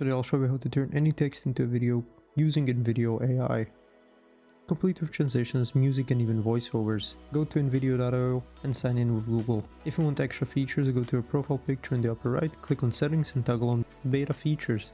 Today I'll show you how to turn any text into a video using InVideo AI. Complete with transitions, music and even voiceovers. Go to InVideo.io and sign in with Google. If you want extra features, go to your profile picture in the upper right, click on settings and toggle on beta features.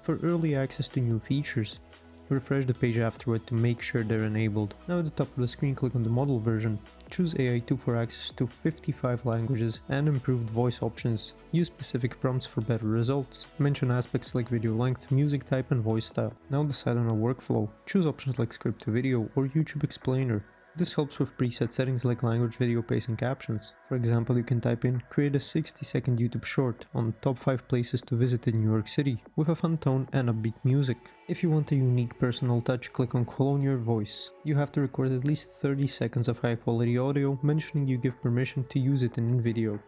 For early access to new features, refresh the page afterward to make sure they're enabled. Now at the top of the screen, click on the model version. Choose AI2 for access to 55 languages and improved voice options. Use specific prompts for better results. Mention aspects like video length, music type and voice style. Now decide on a workflow. Choose options like script to video or YouTube explainer. This helps with preset settings like language, video pace and captions. For example, you can type in "create a 60-second YouTube short on top 5 places to visit in New York City" with a fun tone and upbeat music. If you want a unique personal touch, click on clone your voice. You have to record at least 30 seconds of high quality audio, mentioning you give permission to use it in InVideo.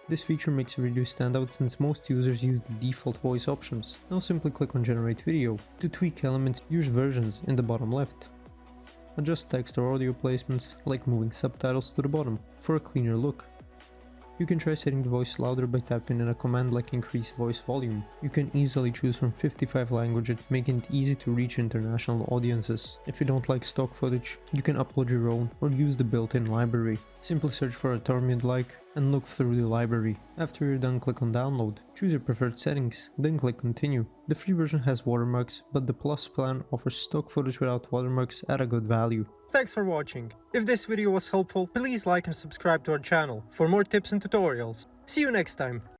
This feature makes your video stand out since most users use the default voice options. Now simply click on generate video. To tweak elements, use versions in the bottom left. Adjust text or audio placements, like moving subtitles to the bottom, for a cleaner look. You can try setting the voice louder by typing in a command like increase voice volume. You can easily choose from 55 languages, making it easy to reach international audiences. If you don't like stock footage, you can upload your own or use the built-in library. Simply search for a term you'd like and look through the library. After you're done, click on download. Choose your preferred settings, then click continue. The free version has watermarks, but the plus plan offers stock footage without watermarks at a good value. Thanks for watching. If this video was helpful, please like and subscribe to our channel for more tips and tutorials. See you next time.